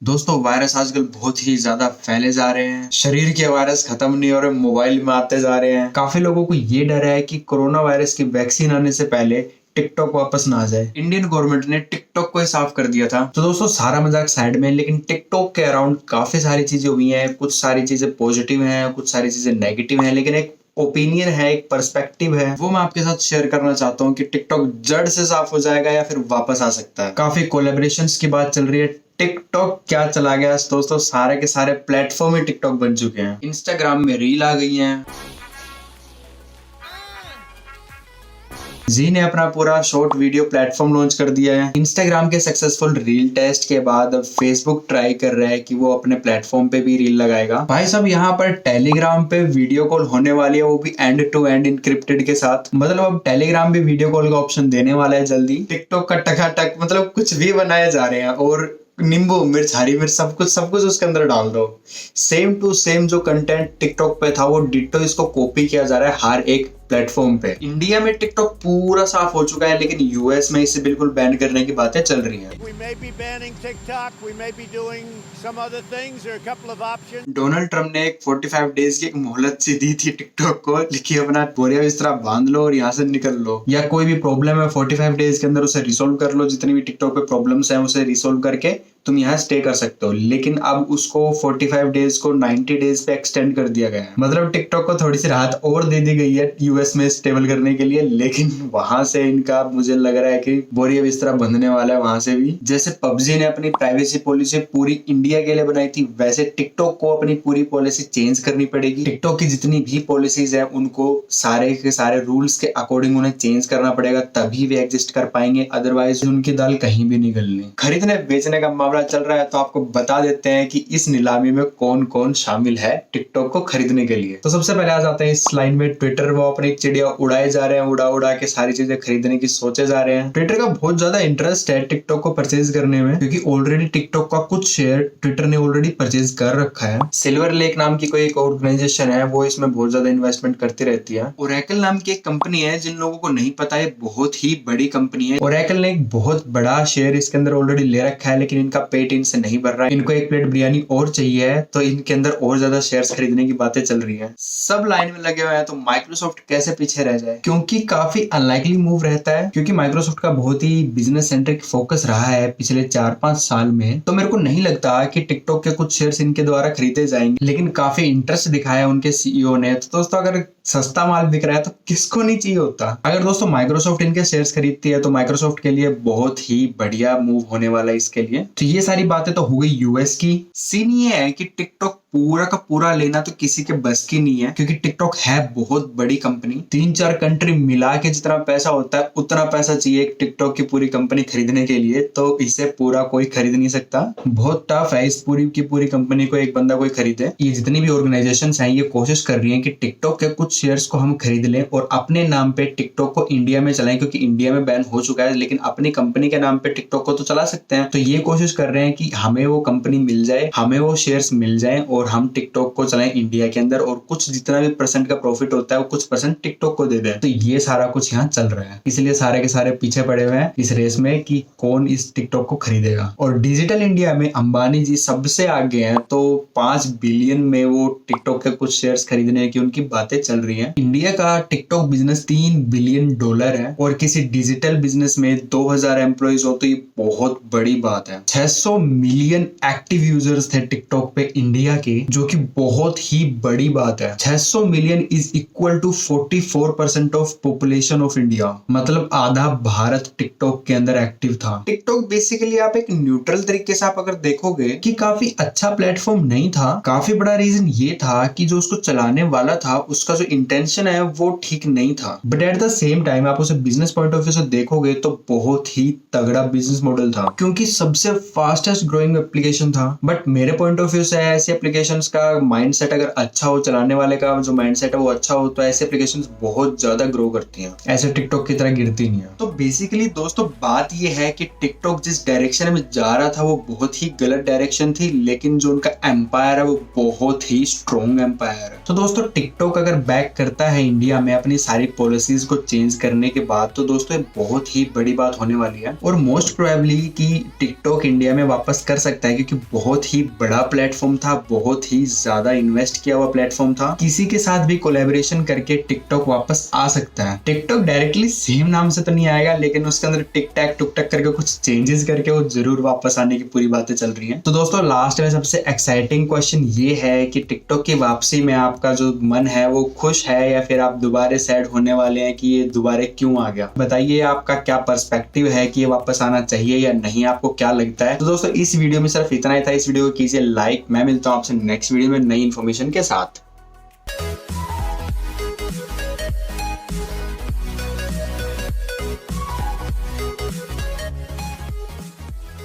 दोस्तों वायरस आजकल बहुत ही ज्यादा फैले जा रहे हैं। शरीर के वायरस खत्म नहीं हो रहे, मोबाइल में आते जा रहे हैं। काफी लोगों को ये डर है कि कोरोना वायरस की वैक्सीन आने से पहले टिकटॉक वापस ना आ जाए। इंडियन गवर्नमेंट ने टिकटॉक को ही साफ कर दिया था। तो दोस्तों सारा मजाक साइड में, लेकिन टिकटॉक के अराउंड काफी सारी चीजें हुई हैं। कुछ सारी चीजें पॉजिटिव हैं, कुछ सारी चीजें नेगेटिव हैं, लेकिन एक ओपिनियन है, एक पर्सपेक्टिव है, वो मैं आपके साथ शेयर करना चाहता हूँ कि टिकटॉक जड़ से साफ हो जाएगा या फिर वापस आ सकता है। काफी कोलेबरेशंस की बात चल रही है। टिकटॉक क्या चला गया दोस्तों, सारे के सारे प्लेटफॉर्म ही टिकटॉक बन चुके हैं। इंस्टाग्राम में रील आ गई हैं। जी ने अपना पूरा शॉर्ट वीडियो प्लेटफॉर्म लॉन्च कर दिया है। इंस्टाग्राम के सक्सेसफुल रील टेस्ट के बाद अब फेसबुक ट्राई कर रहा है कि वो अपने प्लेटफॉर्म पे भी रील लगाएगा। भाई साहब यहाँ पर टेलीग्राम पे वीडियो कॉल होने वाली है, वो भी एंड टू एंड इनक्रिप्टेड के साथ। मतलब अब टेलीग्राम भी वीडियो कॉल का ऑप्शन देने वाला है जल्दी। टिकटॉक का टकाटक मतलब कुछ भी बनाए जा रहे हैं, और नींबू मिर्च हरी मिर्च सब कुछ उसके अंदर डाल दो। सेम टू सेम जो कंटेंट टिकटॉक पे था वो डिट्टो इसको कॉपी किया जा रहा है हर एक प्लेटफॉर्म पे। इंडिया में टिकटॉक पूरा साफ हो चुका है, लेकिन यूएस में इसे बिल्कुल बैन करने की बातें चल रही हैं। डोनाल्ड ट्रम्प ने एक 45 डेज की एक मोहलत सी दी थी टिकटॉक को, लिखिए अपना बोरिया बिस्तरा बांध लो और यहाँ से निकल लो, या कोई भी प्रॉब्लम है 45 डेज के अंदर उसे रिसोल्व कर लो। जितनी भी टिकटॉक पे प्रॉब्लम्स हैं उसे रिसोल्व करके तुम यहाँ स्टे कर सकते हो। लेकिन अब उसको 45 डेज को 90 डेज पे एक्सटेंड कर दिया गया है। मतलब टिकटॉक को थोड़ी सी राहत और दे दी गई है यूएस में स्टेबल करने के लिए, लेकिन वहां से इनका मुझे लग रहा है कि बोरिया बिस्तरा बंधने वाला है वहां से भी। जैसे पबजी ने अपनी प्राइवेसी पॉलिसी पूरी इंडिया के लिए बनाई थी, वैसे टिकटॉक को अपनी पूरी पॉलिसी चेंज करनी पड़ेगी। टिकटॉक की जितनी भी पॉलिसीज है उनको सारे के सारे रूल्स के अकॉर्डिंग उन्हें चेंज करना पड़ेगा, तभी वे एग्जिस्ट कर पाएंगे। अदरवाइज उनकी दाल कहीं भी नहीं गलनी। खरीदने बेचने का मामला चल रहा है, तो आपको बता देते हैं कि इस नीलामी में कौन कौन शामिल है टिकटॉक को खरीदने के लिए। तो सबसे पहले आ जाते हैं इस स्लाइड में ट्विटर। वो अपनी चिड़िया उड़ाए जा रहे हैं, उड़ा उड़ा के सारी चीजें खरीदने की सोचे जा रहे हैं। ट्विटर का बहुत ज्यादा इंटरेस्ट है टिकटॉक को परचेज करने में, क्योंकि ऑलरेडी टिकटॉक का कुछ शेयर ट्विटर ने ऑलरेडी परचेज कर रखा है। सिल्वर लेक नाम की कोई एक ऑर्गेनाइजेशन है, वो इसमें बहुत ज्यादा इन्वेस्टमेंट करती रहती है। ओरेकल नाम की एक कंपनी है, जिन लोगों को नहीं पता है बहुत ही बड़ी कंपनी है। ओरेकल ने एक बहुत बड़ा शेयर इसके अंदर ऑलरेडी ले रखा है, लेकिन इनका पेट इनसे नहीं भर रहा है। इनको एक प्लेट बिरयानी और चाहिए है, तो इनके अंदर और ज्यादा शेयर्स खरीदने की बातें चल रही है। सब लाइन में लगे हुए हैं, तो माइक्रोसॉफ्ट कैसे पीछे रह जाए, क्योंकि काफी अनलाइकली मूव रहता है। क्योंकि माइक्रोसॉफ्ट का बहुत ही बिजनेस सेंट्रिक फोकस रहा है पिछले 4-5 साल में, तो मेरे को नहीं लगता कि टिकटॉक के कुछ शेयर्स इनके द्वारा खरीदे जाएंगे। लेकिन काफी इंटरेस्ट दिखाया उनके सीईओ ने। तो दोस्तों अगर सस्ता माल बिक रहा है तो किसको नहीं चाहिए होता। अगर दोस्तों माइक्रोसॉफ्ट इनके शेयर्स खरीदती है तो माइक्रोसॉफ्ट के लिए बहुत ही बढ़िया मूव होने वाला है इसके लिए। तो ये सारी बातें तो हो गई यूएस की। सीन ये है कि टिकटॉक पूरा का पूरा लेना तो किसी के बस की नहीं है, क्योंकि टिकटॉक है बहुत बड़ी कंपनी। 3-4 कंट्री मिला के जितना पैसा होता है उतना पैसा चाहिए एक टिकटॉक की पूरी कंपनी खरीदने के लिए, तो इसे पूरा कोई खरीद नहीं सकता। बहुत टफ है इस पूरी की पूरी कंपनी को एक बंदा कोई खरीदे। ये जितनी भी ऑर्गेनाइजेशंस हैं ये कोशिश कर रही हैं कि टिकटॉक के कुछ शेयर्स को हम खरीद लें और अपने नाम पे टिकटॉक को इंडिया में चलाएं, क्योंकि इंडिया में बैन हो चुका है, लेकिन अपनी कंपनी के नाम पे टिकटॉक को तो चला सकते हैं। तो ये कोशिश कर रहे हैं कि हमें वो कंपनी मिल जाए, हमें वो शेयर्स मिल जाए और हम टिकटॉक को चलाएं इंडिया के अंदर, और कुछ जितना भी परसेंट का प्रॉफिट होता है वो कुछ परसेंट टिकटॉक को दे दें। तो ये सारा कुछ यहाँ चल रहा है, इसलिए सारे के सारे पीछे पड़े हुए हैं इस रेस में कि कौन इस टिकटॉक को खरीदेगा। और डिजिटल इंडिया में अंबानी जी सबसे आगे हैं, तो 5 बिलियन में वो टिकटॉक के कुछ शेयर्स खरीदने की उनकी बातें चल रही है। इंडिया का टिकटॉक बिजनेस $3 बिलियन है, और किसी डिजिटल बिजनेस में 2000 एम्प्लॉइज हो तो ये बहुत बड़ी बात है। 600 मिलियन एक्टिव यूजर्स थे टिकटॉक पे इंडिया के, जो कि बहुत ही बड़ी बात है। 600 million is equal to 44% of population of India. मतलब आधा भारत टिकटॉक के अंदर एक्टिव था। टिकटॉक बेसिकली आप एक न्यूट्रल तरीके से आप अगर देखोगे कि काफी अच्छा प्लेटफॉर्म नहीं था। काफी बड़ा रीजन ये था कि जो उसको चलाने वाला था उसका जो इंटेंशन है वो ठीक नहीं था। But at the same time आप उसे बिजनेस पॉइंट ऑफ व्यू से देखोगे तो बहुत ही तगड़ा बिजनेस मॉडल था, क्योंकि सबसे फास्टेस्ट ग्रोइंग एप्लीकेशन था। बट मेरे पॉइंट ऑफ व्यू से ऐसी एप्लीकेशन एप्लीकेशंस का माइंडसेट अगर अच्छा हो, चलाने वाले का जो माइंडसेट है वो अच्छा हो, तो ऐसे एप्लीकेशंस बहुत ज्यादा ग्रो करती हैं, ऐसे टिकटॉक की तरह गिरती नहीं है। तो बेसिकली दोस्तों बात ये है कि टिकटॉक जिस डायरेक्शन में जा रहा था वो बहुत ही गलत डायरेक्शन थी, लेकिन जो उनका एम्पायर है वो बहुत ही स्ट्रॉन्ग एम्पायर है। तो दोस्तों टिकटॉक अगर बैक करता है इंडिया में अपनी सारी पॉलिसीज को चेंज करने के बाद, तो दोस्तों ये बहुत ही बड़ी बात होने वाली है। और मोस्ट प्रोबेबली कि टिकटॉक इंडिया में वापस कर सकता है, क्योंकि बहुत ही बड़ा प्लेटफॉर्म था, बहुत ही ज्यादा इन्वेस्ट किया हुआ प्लेटफॉर्म था। किसी के साथ भी कोलैबोरेशन करके टिकटॉक वापस आ सकता है। टिकटॉक डायरेक्टली सेम नाम से तो नहीं आएगा, लेकिन उसके अंदर टिक टैक टुक टैक करके कुछ चेंजेस करके वो जरूर वापस आने की पूरी बातें चल रही हैं। तो दोस्तों लास्ट में सबसे एक्साइटिंग क्वेश्चन ये है कि टिकटॉक की वापसी में आपका जो मन है वो खुश है, या फिर आप दोबारा सैड होने वाले हैं कि ये दोबारा क्यों आ गया। बताइए आपका क्या पर्सपेक्टिव है कि ये वापस आना चाहिए या नहीं, आपको क्या लगता है। तो दोस्तों इस वीडियो में सिर्फ इतना ही था। इस वीडियो को कीजिए लाइक। मैं मिलता हूँ आपसे नेक्स्ट वीडियो में नई इन्फॉर्मेशन के साथ।